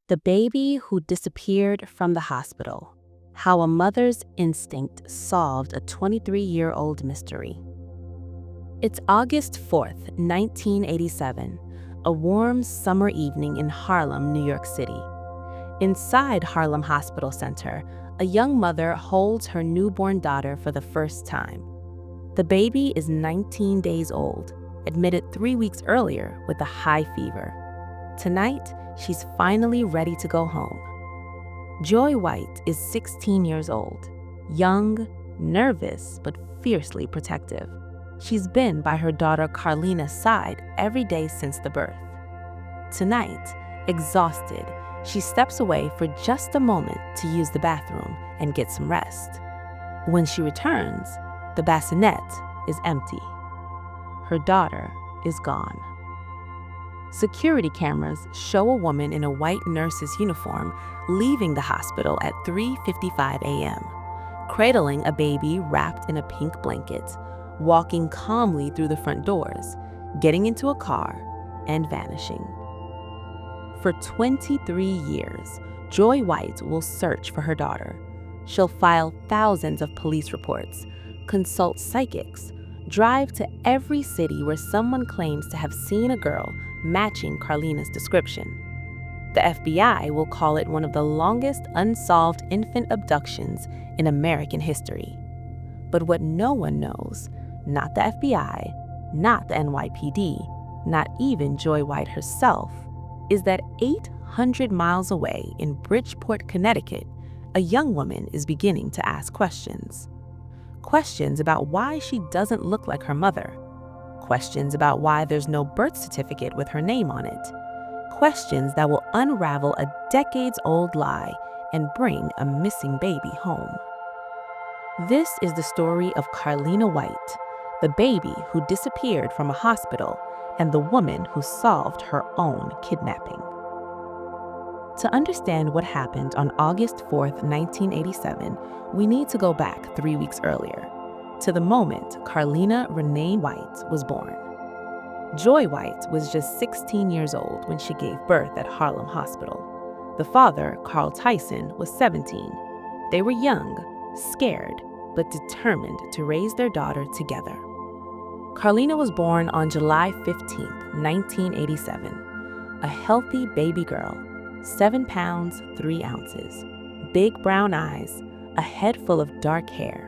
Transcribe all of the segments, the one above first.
The baby who disappeared from the hospital. How a mother's instinct solved a 23-year-old mystery. It's August 4th, 1987, a warm summer evening in Harlem, New York City. Inside Harlem Hospital Center, a young mother holds her newborn daughter for the first time. The baby is 19 days old, admitted 3 weeks earlier with a high fever. Tonight, she's finally ready to go home. Joy White is 16 years old, young, nervous, but fiercely protective. She's been by her daughter Carlina's side every day since the birth. Tonight, exhausted, she steps away for just a moment to use the bathroom and get some rest. When she returns, the bassinet is empty. Her daughter is gone. Security cameras show a woman in a white nurse's uniform leaving the hospital at 3:55 a.m., cradling a baby wrapped in a pink blanket, walking calmly through the front doors, getting into a car, and vanishing. For 23 years, Joy White will search for her daughter. She'll file thousands of police reports, consult psychics, drive to every city where someone claims to have seen a girl matching Carlina's description. The FBI will call it one of the longest unsolved infant abductions in American history. But what no one knows, not the FBI, not the NYPD, not even Joy White herself, is that 800 miles away in Bridgeport, Connecticut, a young woman is beginning to ask questions. Questions about why she doesn't look like her mother. Questions about why there's no birth certificate with her name on it. Questions that will unravel a decades-old lie and bring a missing baby home. This is the story of Carlina White, the baby who disappeared from a hospital and the woman who solved her own kidnapping. To understand what happened on August 4th, 1987, we need to go back 3 weeks earlier, to the moment Carlina Renee White was born. Joy White was just 16 years old when she gave birth at Harlem Hospital. The father, Carl Tyson, was 17. They were young, scared, but determined to raise their daughter together. Carlina was born on July 15th, 1987, a healthy baby girl, 7 pounds, 3 ounces, big brown eyes, a head full of dark hair.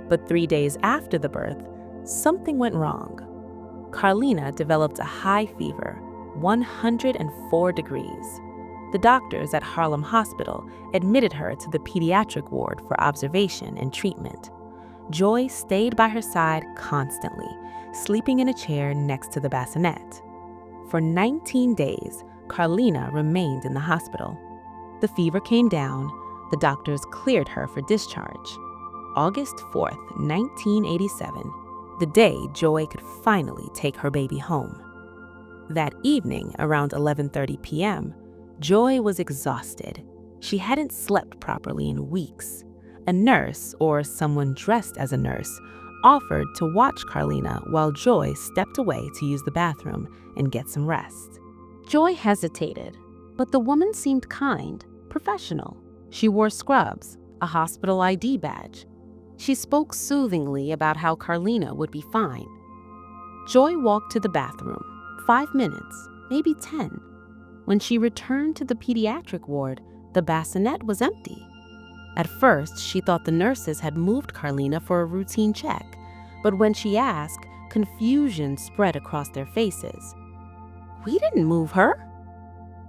But 3 days after the birth, something went wrong. Carlina developed a high fever, 104 degrees. The doctors at Harlem Hospital admitted her to the pediatric ward for observation and treatment. Joy stayed by her side constantly, sleeping in a chair next to the bassinet. For 19 days, Carlina remained in the hospital. The fever came down. The doctors cleared her for discharge. August 4th, 1987, the day Joy could finally take her baby home. That evening, around 11:30 p.m., Joy was exhausted. She hadn't slept properly in weeks. A nurse, or someone dressed as a nurse, offered to watch Carlina while Joy stepped away to use the bathroom and get some rest. Joy hesitated, but the woman seemed kind, professional. She wore scrubs, a hospital ID badge. She spoke soothingly about how Carlina would be fine. Joy walked to the bathroom, 5 minutes, maybe 10. When she returned to the pediatric ward, the bassinet was empty. At first, she thought the nurses had moved Carlina for a routine check, but when she asked, confusion spread across their faces. "We didn't move her."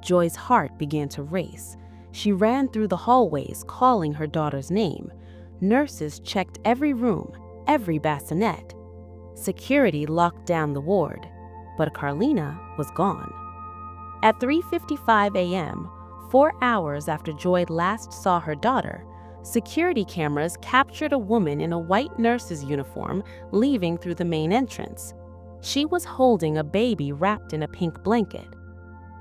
Joy's heart began to race. She ran through the hallways calling her daughter's name. Nurses checked every room, every bassinet. Security locked down the ward, but Carlina was gone. At 3:55 a.m., 4 hours after Joy last saw her daughter, security cameras captured a woman in a white nurse's uniform leaving through the main entrance. She was holding a baby wrapped in a pink blanket.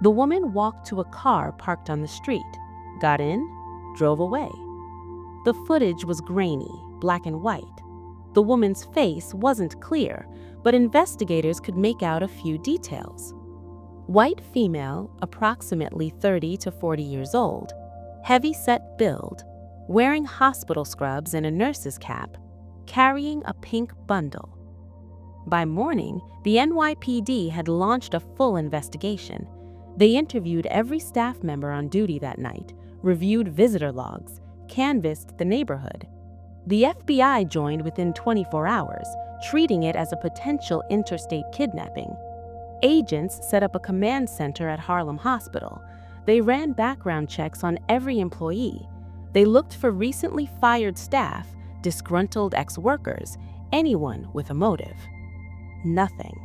The woman walked to a car parked on the street, got in, drove away. The footage was grainy, black and white. The woman's face wasn't clear, but investigators could make out a few details. White female, approximately 30 to 40 years old, heavy-set build, wearing hospital scrubs and a nurse's cap, carrying a pink bundle. By morning, the NYPD had launched a full investigation. They interviewed every staff member on duty that night, reviewed visitor logs, canvassed the neighborhood. The FBI joined within 24 hours, treating it as a potential interstate kidnapping. Agents set up a command center at Harlem Hospital. They ran background checks on every employee. They looked for recently fired staff, disgruntled ex-workers, anyone with a motive. Nothing.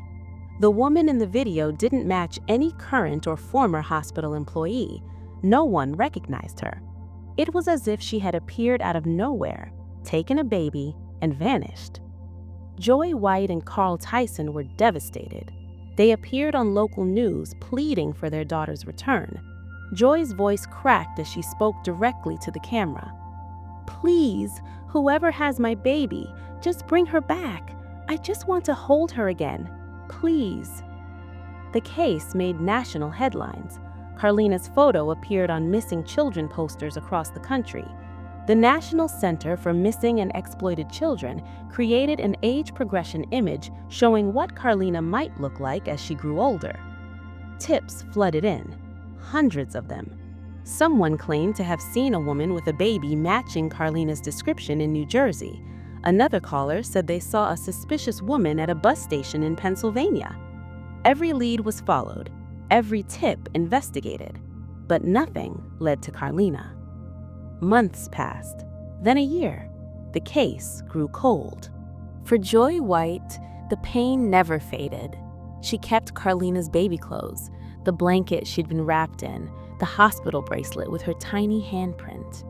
The woman in the video didn't match any current or former hospital employee. No one recognized her. It was as if she had appeared out of nowhere, taken a baby, and vanished. Joy White and Carl Tyson were devastated. They appeared on local news pleading for their daughter's return. Joy's voice cracked as she spoke directly to the camera. "Please, whoever has my baby, just bring her back. I just want to hold her again. Please." The case made national headlines. Carlina's photo appeared on missing children posters across the country. The National Center for Missing and Exploited Children created an age progression image showing what Carlina might look like as she grew older. Tips flooded in, hundreds of them. Someone claimed to have seen a woman with a baby matching Carlina's description in New Jersey. Another caller said they saw a suspicious woman at a bus station in Pennsylvania. Every lead was followed, every tip investigated, but nothing led to Carlina. Months passed, then a year. The case grew cold. For Joy White, the pain never faded. She kept Carlina's baby clothes, the blanket she'd been wrapped in, the hospital bracelet with her tiny handprint.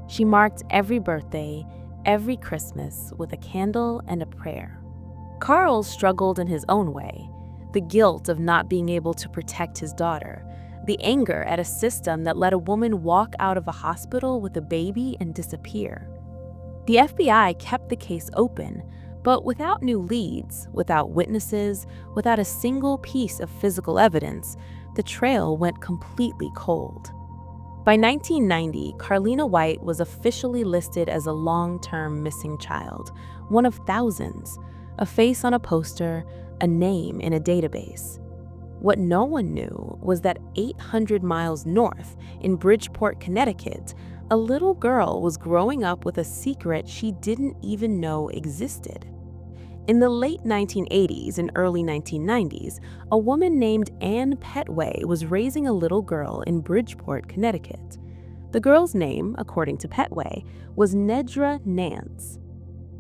She marked every birthday, every Christmas with a candle and a prayer. Carl struggled in his own way. The guilt of not being able to protect his daughter, the anger at a system that let a woman walk out of a hospital with a baby and disappear. The FBI kept the case open, but without new leads, without witnesses, without a single piece of physical evidence, the trail went completely cold. By 1990, Carlina White was officially listed as a long-term missing child, one of thousands, a face on a poster, a name in a database. What no one knew was that 800 miles north, in Bridgeport, Connecticut, a little girl was growing up with a secret she didn't even know existed. In the late 1980s and early 1990s, a woman named Ann Petway was raising a little girl in Bridgeport, Connecticut. The girl's name, according to Petway, was Nedra Nance.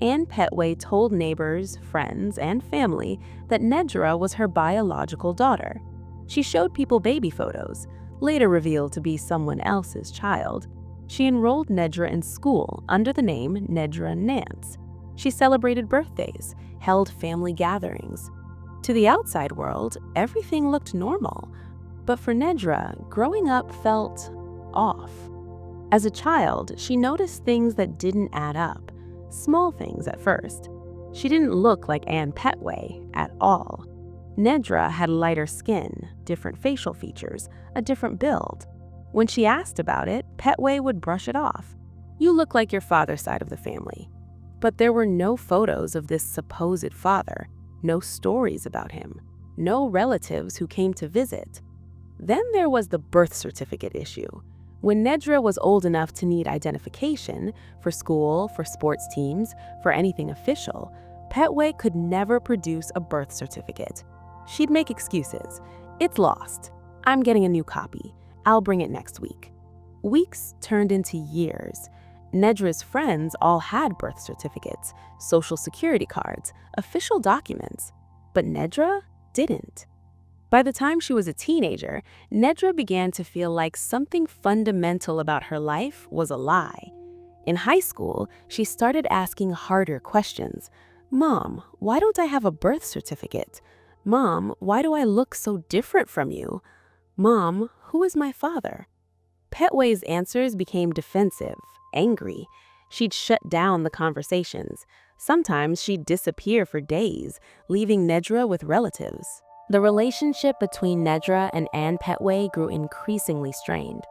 Ann Petway told neighbors, friends, and family that Nedra was her biological daughter. She showed people baby photos, later revealed to be someone else's child. She enrolled Nedra in school under the name Nedra Nance. She celebrated birthdays, held family gatherings. To the outside world, everything looked normal. But for Nedra, growing up felt off. As a child, she noticed things that didn't add up. Small things at first. She didn't look like Ann Petway at all. Nedra had lighter skin, different facial features, a different build. When she asked about it, Petway would brush it off. "You look like your father's side of the family." But there were no photos of this supposed father, no stories about him, no relatives who came to visit. Then there was the birth certificate issue. When Nedra was old enough to need identification, for school, for sports teams, for anything official, Petway could never produce a birth certificate. She'd make excuses. "It's lost. I'm getting a new copy. I'll bring it next week." Weeks turned into years. Nedra's friends all had birth certificates, social security cards, official documents, but Nedra didn't. By the time she was a teenager, Nedra began to feel like something fundamental about her life was a lie. In high school, she started asking harder questions. "Mom, why don't I have a birth certificate? Mom, why do I look so different from you? Mom, who is my father?" Petway's answers became defensive, angry. She'd shut down the conversations. Sometimes she'd disappear for days, leaving Nedra with relatives. The relationship between Nedra and Ann Petway grew increasingly strained.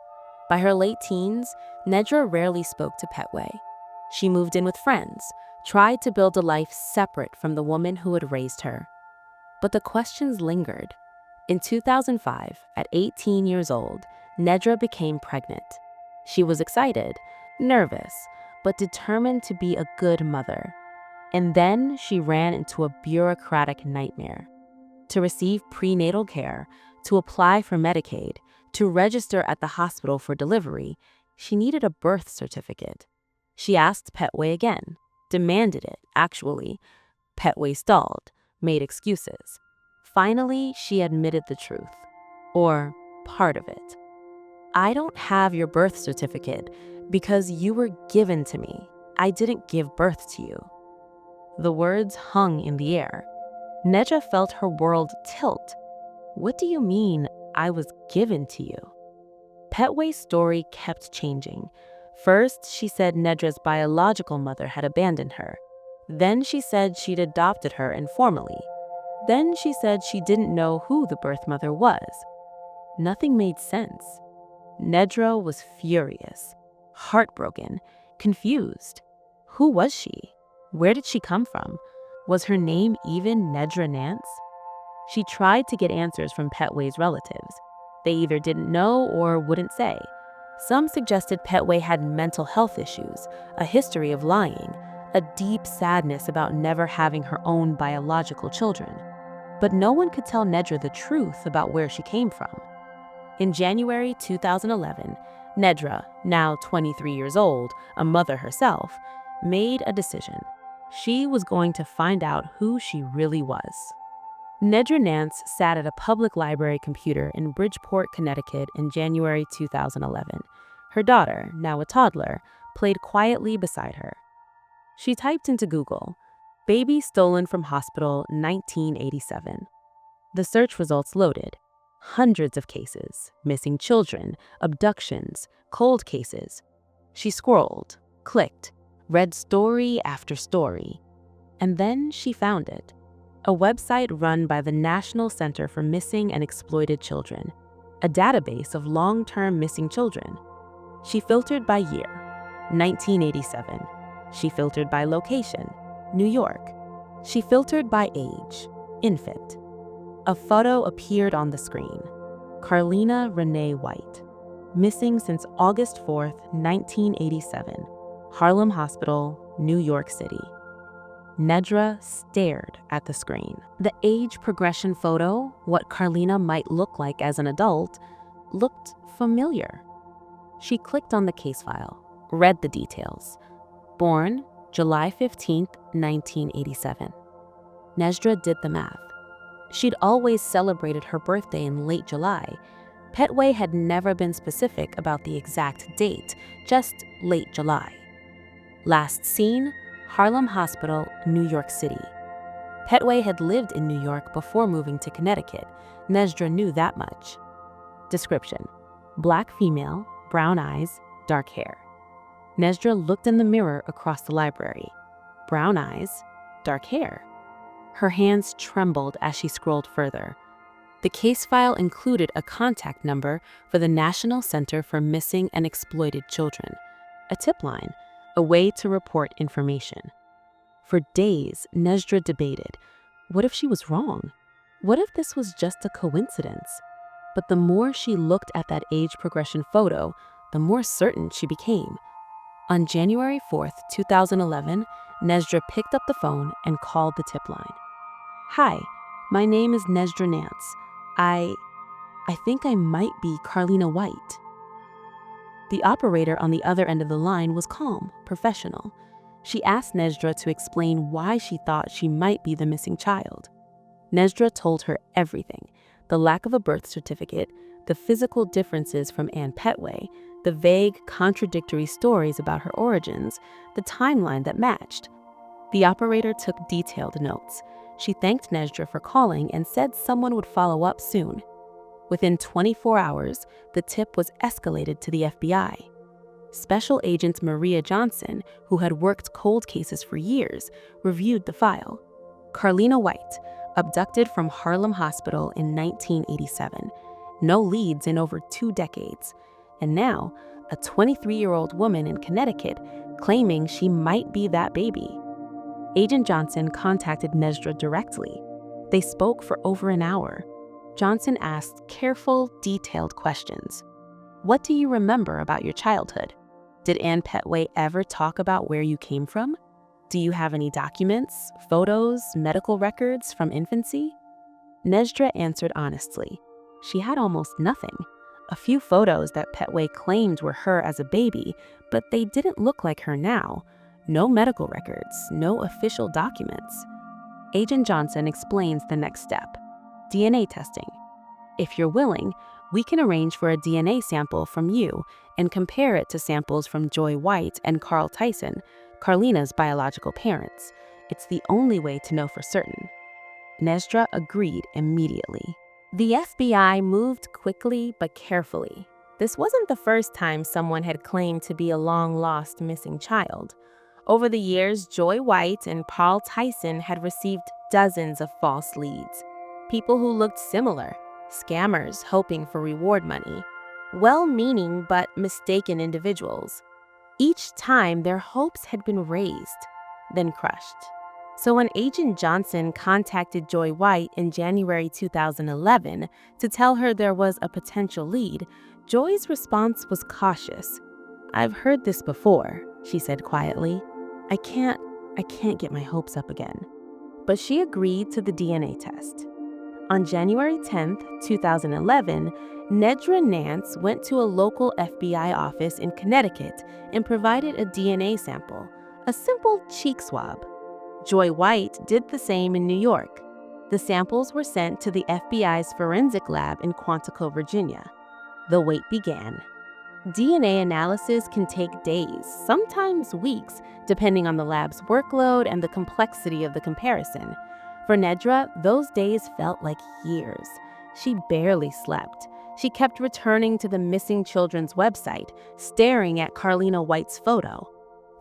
By her late teens, Nedra rarely spoke to Petway. She moved in with friends, tried to build a life separate from the woman who had raised her. But the questions lingered. In 2005, at 18 years old, Nedra became pregnant. She was excited, nervous, but determined to be a good mother. And then she ran into a bureaucratic nightmare. To receive prenatal care, to apply for Medicaid, to register at the hospital for delivery, she needed a birth certificate. She asked Petway again, demanded it, actually. Petway stalled, made excuses. Finally, she admitted the truth, or part of it. "I don't have your birth certificate because you were given to me. I didn't give birth to you." The words hung in the air. Nedra felt her world tilt. "What do you mean, I was given to you?" Petway's story kept changing. First, she said Nedra's biological mother had abandoned her. Then she said she'd adopted her informally. Then she said she didn't know who the birth mother was. Nothing made sense. Nedra was furious, heartbroken, confused. Who was she? Where did she come from? Was her name even Nedra Nance? She tried to get answers from Petway's relatives. They either didn't know or wouldn't say. Some suggested Petway had mental health issues, a history of lying, a deep sadness about never having her own biological children. But no one could tell Nedra the truth about where she came from. In January 2011, Nedra, now 23 years old, a mother herself, made a decision. She was going to find out who she really was. Nedra Nance sat at a public library computer in Bridgeport, Connecticut in January 2011. Her daughter, now a toddler, played quietly beside her. She typed into Google, "Baby stolen from hospital 1987." The search results loaded. Hundreds of cases, missing children, abductions, cold cases. She scrolled, clicked, read story after story. And then she found it. A website run by the National Center for Missing and Exploited Children, a database of long-term missing children. She filtered by year, 1987. She filtered by location, New York. She filtered by age, infant. A photo appeared on the screen. Carlina White, missing since August 4th, 1987. Harlem Hospital, New York City. Nedra stared at the screen. The age progression photo, what Carlina might look like as an adult, looked familiar. She clicked on the case file, read the details. Born July 15th, 1987. Nedra did the math. She'd always celebrated her birthday in late July. Petway had never been specific about the exact date, just late July. Last seen, Harlem Hospital, New York City. Petway had lived in New York before moving to Connecticut. Nedra knew that much. Description: black female, brown eyes, dark hair. Nedra looked in the mirror across the library. Brown eyes, dark hair. Her hands trembled as she scrolled further. The case file included a contact number for the National Center for Missing and Exploited Children, a tip line, a way to report information. For days, Nedra debated, what if she was wrong? What if this was just a coincidence? But the more she looked at that age progression photo, the more certain she became. On January 4th, 2011, Nedra picked up the phone and called the tip line. "Hi, my name is Nedra Nance. I think I might be Carlina White." The operator on the other end of the line was calm, professional. She asked Nedra to explain why she thought she might be the missing child. Nedra told her everything: the lack of a birth certificate, the physical differences from Ann Petway, the vague, contradictory stories about her origins, the timeline that matched. The operator took detailed notes. She thanked Nedra for calling and said someone would follow up soon. Within 24 hours, the tip was escalated to the FBI. Special Agent Maria Johnson, who had worked cold cases for years, reviewed the file. Carlina White, abducted from Harlem Hospital in 1987. No leads in over 2 decades. And now, a 23-year-old woman in Connecticut claiming she might be that baby. Agent Johnson contacted Nesdra directly. They spoke for over an hour. Johnson asked careful, detailed questions. What do you remember about your childhood? Did Ann Petway ever talk about where you came from? Do you have any documents, photos, medical records from infancy? Nesdra answered honestly. She had almost nothing. A few photos that Petway claimed were her as a baby, but they didn't look like her now. No medical records, no official documents. Agent Johnson explains the next step: DNA testing. If you're willing, we can arrange for a DNA sample from you and compare it to samples from Joy White and Carl Tyson, Carlina's biological parents. It's the only way to know for certain. Nesdra agreed immediately. The FBI moved quickly but carefully. This wasn't the first time someone had claimed to be a long-lost missing child. Over the years, Joy White and Carl Tyson had received dozens of false leads. People who looked similar, scammers hoping for reward money, well-meaning but mistaken individuals. Each time, their hopes had been raised, then crushed. So when Agent Johnson contacted Joy White in January 2011 to tell her there was a potential lead, Joy's response was cautious. "I've heard this before," she said quietly. I can't get my hopes up again." But she agreed to the DNA test. On January 10, 2011, Nedra Nance went to a local FBI office in Connecticut and provided a DNA sample, a simple cheek swab. Joy White did the same in New York. The samples were sent to the FBI's forensic lab in Quantico, Virginia. The wait began. DNA analysis can take days, sometimes weeks, depending on the lab's workload and the complexity of the comparison. For Nedra, those days felt like years. She barely slept. She kept returning to the missing children's website, staring at Carlina White's photo.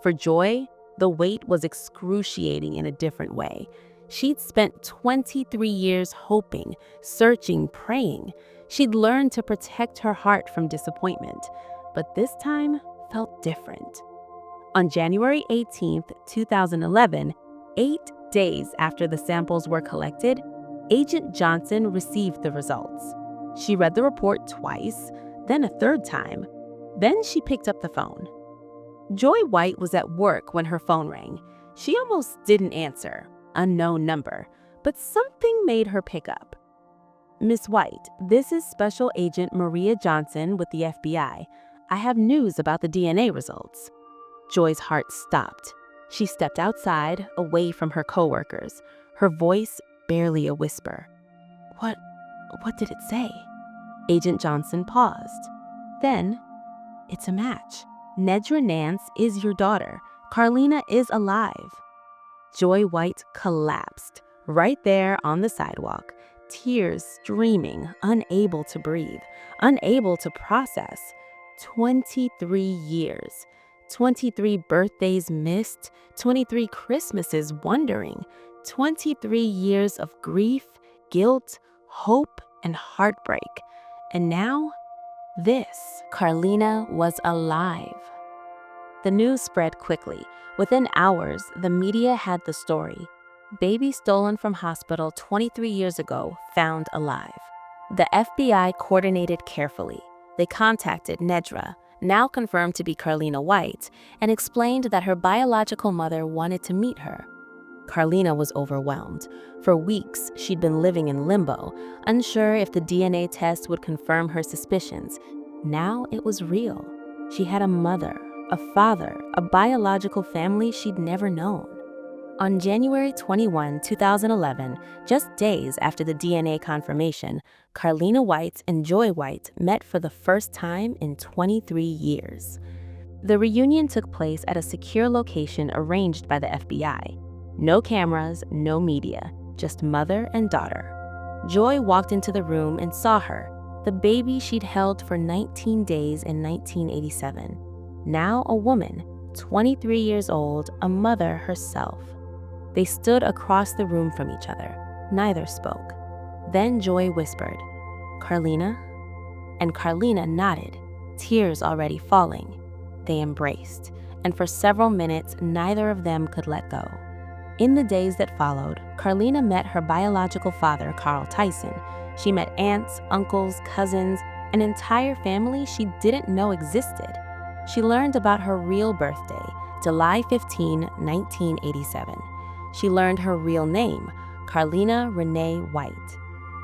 For Joy, the wait was excruciating in a different way. She'd spent 23 years hoping, searching, praying. She'd learned to protect her heart from disappointment, but this time felt different. On January 18, 2011, 8 days after the samples were collected, Agent Johnson received the results. She read the report twice, then a third time. Then she picked up the phone. Joy White was at work when her phone rang. She almost didn't answer, unknown number, but something made her pick up. "Miss White, this is Special Agent Maria Johnson with the FBI. I have news about the DNA results." Joy's heart stopped. She stepped outside, away from her coworkers, her voice barely a whisper. What did it say?" Agent Johnson paused. Then, "It's a match. Nedra Nance is your daughter. Carlina is alive." Joy White collapsed, right there on the sidewalk, tears streaming, unable to breathe, unable to process. 23 years. 23 birthdays missed, 23 Christmases wondering, 23 years of grief, guilt, hope, and heartbreak. And now, this. Carlina was alive. The news spread quickly. Within hours, the media had the story. Baby stolen from hospital 23 years ago, found alive. The FBI coordinated carefully. They contacted Nedra, now confirmed to be Carlina White, and explained that her biological mother wanted to meet her. Carlina was overwhelmed. For weeks, she'd been living in limbo, unsure if the DNA test would confirm her suspicions. Now it was real. She had a mother, a father, a biological family she'd never known. On January 21, 2011, just days after the DNA confirmation, Carlina White and Joy White met for the first time in 23 years. The reunion took place at a secure location arranged by the FBI. No cameras, no media, just mother and daughter. Joy walked into the room and saw her, the baby she'd held for 19 days in 1987. Now a woman, 23 years old, a mother herself. They stood across the room from each other. Neither spoke. Then Joy whispered, "Carlina?" And Carlina nodded, tears already falling. They embraced, and for several minutes, neither of them could let go. In the days that followed, Carlina met her biological father, Carl Tyson. She met aunts, uncles, cousins, an entire family she didn't know existed. She learned about her real birthday, July 15, 1987. She learned her real name, Carlina Renee White.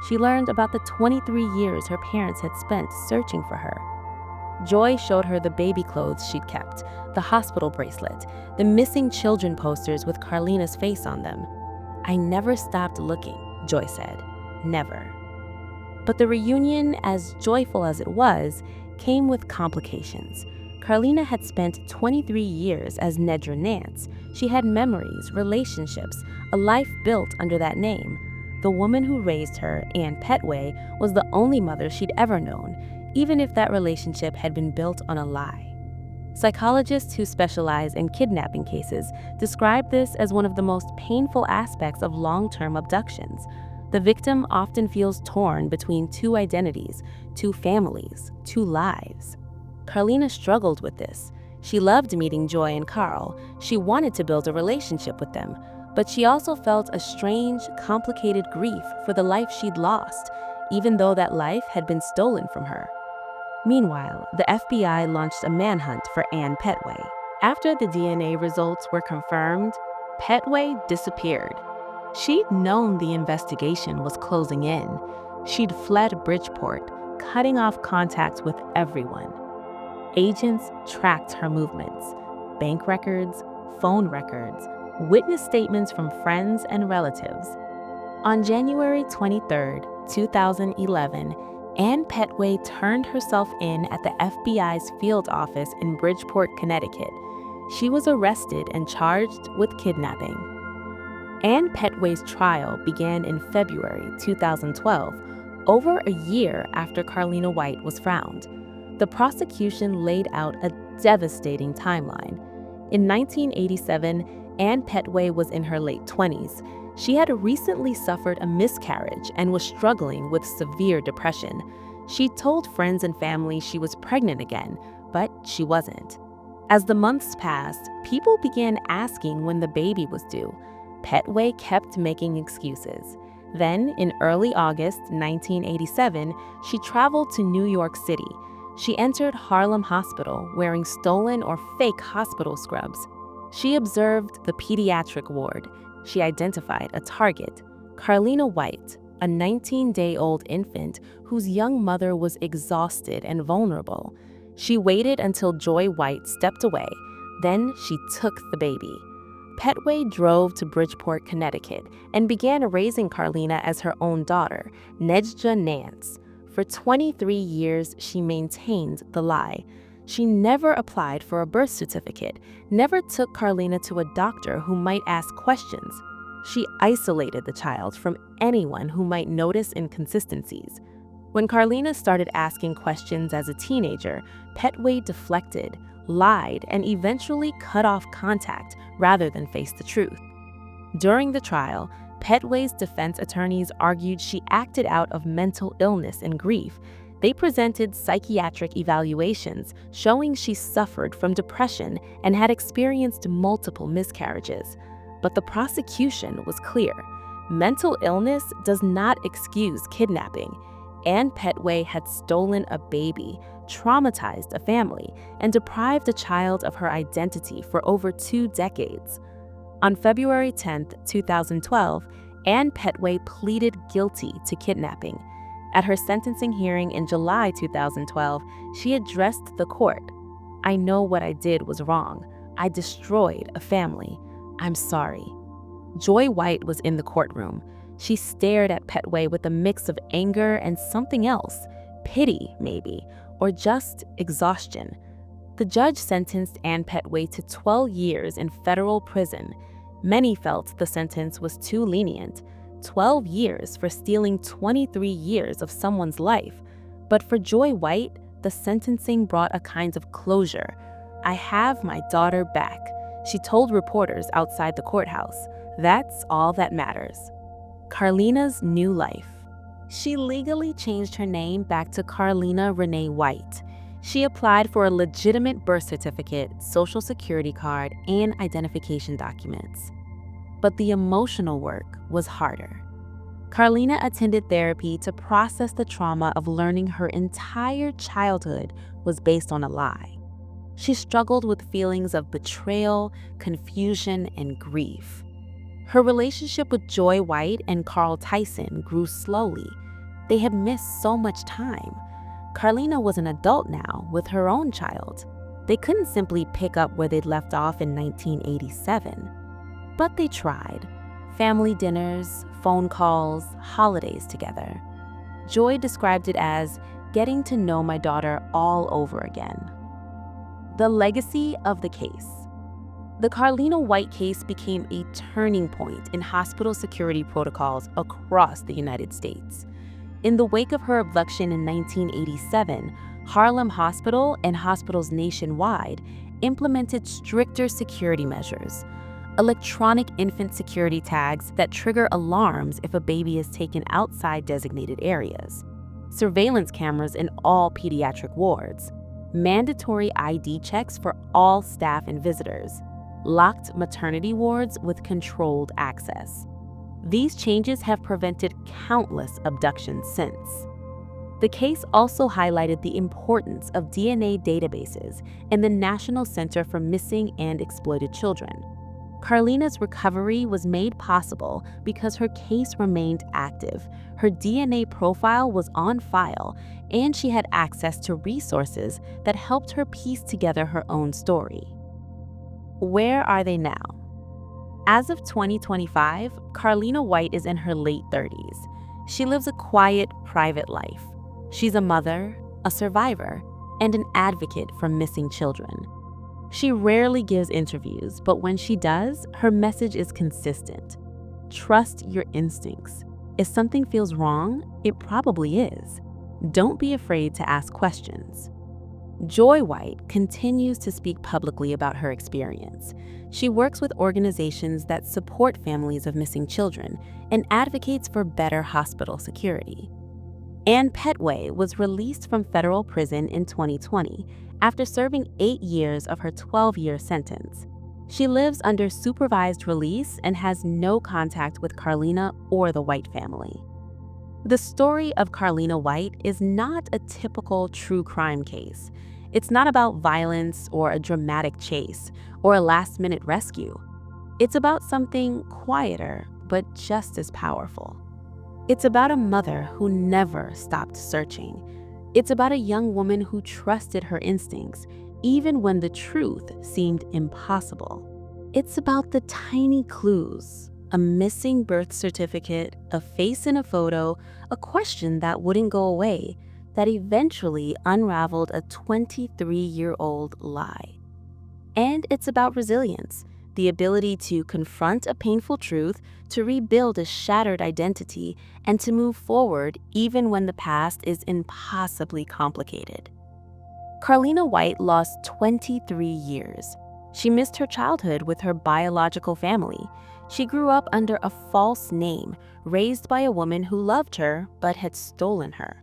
She learned about the 23 years her parents had spent searching for her. Joy showed her the baby clothes she'd kept, the hospital bracelet, the missing children posters with Carlina's face on them. "I never stopped looking," Joy said. Never. But the reunion, as joyful as it was, came with complications. Carlina had spent 23 years as Nedra Nance. She had memories, relationships, a life built under that name. The woman who raised her, Ann Petway, was the only mother she'd ever known, even if that relationship had been built on a lie. Psychologists who specialize in kidnapping cases describe this as one of the most painful aspects of long-term abductions. The victim often feels torn between two identities, two families, two lives. Carlina struggled with this. She loved meeting Joy and Carl. She wanted to build a relationship with them, but she also felt a strange, complicated grief for the life she'd lost, even though that life had been stolen from her. Meanwhile, the FBI launched a manhunt for Ann Petway. After the DNA results were confirmed, Petway disappeared. She'd known the investigation was closing in. She'd fled Bridgeport, cutting off contact with everyone. Agents tracked her movements, bank records, phone records, witness statements from friends and relatives. On January 23, 2011, Ann Petway turned herself in at the FBI's field office in Bridgeport, Connecticut. She was arrested and charged with kidnapping. Ann Petway's trial began in February 2012, over a year after Carlina White was found. The prosecution laid out a devastating timeline. In 1987, Ann Petway was in her late 20s. She had recently suffered a miscarriage and was struggling with severe depression. She told friends and family she was pregnant again, but she wasn't. As the months passed, people began asking when the baby was due. Petway kept making excuses. Then, in early August 1987, she traveled to New York City. She entered Harlem Hospital wearing stolen or fake hospital scrubs. She observed the pediatric ward. She identified a target, Carlina White, a 19-day-old infant whose young mother was exhausted and vulnerable. She waited until Joy White stepped away. Then she took the baby. Petway drove to Bridgeport, Connecticut, and began raising Carlina as her own daughter, Nedra Nance. For 23 years, she maintained the lie. She never applied for a birth certificate, never took Carlina to a doctor who might ask questions. She isolated the child from anyone who might notice inconsistencies. When Carlina started asking questions as a teenager, Petway deflected, lied, and eventually cut off contact rather than face the truth. During the trial, Petway's defense attorneys argued she acted out of mental illness and grief. They presented psychiatric evaluations showing she suffered from depression and had experienced multiple miscarriages. But the prosecution was clear. Mental illness does not excuse kidnapping. Ann Petway had stolen a baby, traumatized a family, and deprived a child of her identity for over 2 decades. On February 10, 2012, Ann Petway pleaded guilty to kidnapping. At her sentencing hearing in July 2012, she addressed the court. "I know what I did was wrong. I destroyed a family. I'm sorry." Joy White was in the courtroom. She stared at Petway with a mix of anger and something else, pity maybe, or just exhaustion. The judge sentenced Ann Petway to 12 years in federal prison. Many felt the sentence was too lenient. 12 years for stealing 23 years of someone's life. But for Joy White, the sentencing brought a kind of closure. "I have my daughter back," she told reporters outside the courthouse. "That's all that matters." Carlina's new life. She legally changed her name back to Carlina Renee White. She applied for a legitimate birth certificate, social security card, and identification documents. But the emotional work was harder. Carlina attended therapy to process the trauma of learning her entire childhood was based on a lie. She struggled with feelings of betrayal, confusion, and grief. Her relationship with Joy White and Carl Tyson grew slowly. They had missed so much time. Carlina was an adult now with her own child. They couldn't simply pick up where they'd left off in 1987. But they tried. Family dinners, phone calls, holidays together. Joy described it as getting to know my daughter all over again. The legacy of the case. The Carlina White case became a turning point in hospital security protocols across the United States. In the wake of her abduction in 1987, Harlem Hospital and hospitals nationwide implemented stricter security measures. Electronic infant security tags that trigger alarms if a baby is taken outside designated areas. Surveillance cameras in all pediatric wards. Mandatory ID checks for all staff and visitors. Locked maternity wards with controlled access. These changes have prevented countless abductions since. The case also highlighted the importance of DNA databases and the National Center for Missing and Exploited Children. Carlina's recovery was made possible because her case remained active, her DNA profile was on file, and she had access to resources that helped her piece together her own story. Where are they now? As of 2025, Carlina White is in her late 30s. She lives a quiet, private life. She's a mother, a survivor, and an advocate for missing children. She rarely gives interviews, but when she does, her message is consistent. Trust your instincts. If something feels wrong, it probably is. Don't be afraid to ask questions. Joy White continues to speak publicly about her experience. She works with organizations that support families of missing children and advocates for better hospital security. Ann Petway was released from federal prison in 2020 after serving 8 years of her 12-year sentence. She lives under supervised release and has no contact with Carlina or the White family. The story of Carlina White is not a typical true crime case. It's not about violence or a dramatic chase or a last-minute rescue. It's about something quieter, but just as powerful. It's about a mother who never stopped searching. It's about a young woman who trusted her instincts, even when the truth seemed impossible. It's about the tiny clues, a missing birth certificate, a face in a photo, a question that wouldn't go away, that eventually unraveled a 23-year-old lie. And it's about resilience, the ability to confront a painful truth, to rebuild a shattered identity, and to move forward even when the past is impossibly complicated. Carlina White lost 23 years. She missed her childhood with her biological family. She grew up under a false name, raised by a woman who loved her but had stolen her.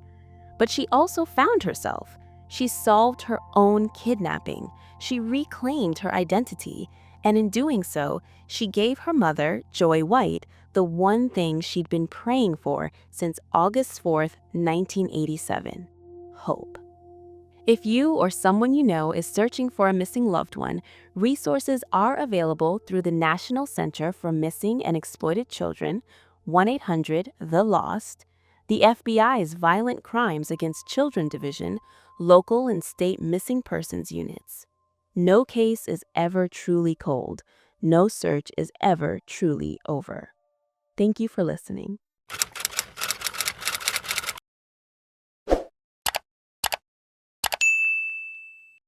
But she also found herself. She solved her own kidnapping. She reclaimed her identity. And in doing so, she gave her mother, Joy White, the one thing she'd been praying for since August 4th, 1987: hope. If you or someone you know is searching for a missing loved one, resources are available through the National Center for Missing and Exploited Children, 1-800-THE-LOST, the FBI's Violent Crimes Against Children Division, local and state missing persons units. No case is ever truly cold. No search is ever truly over. Thank you for listening.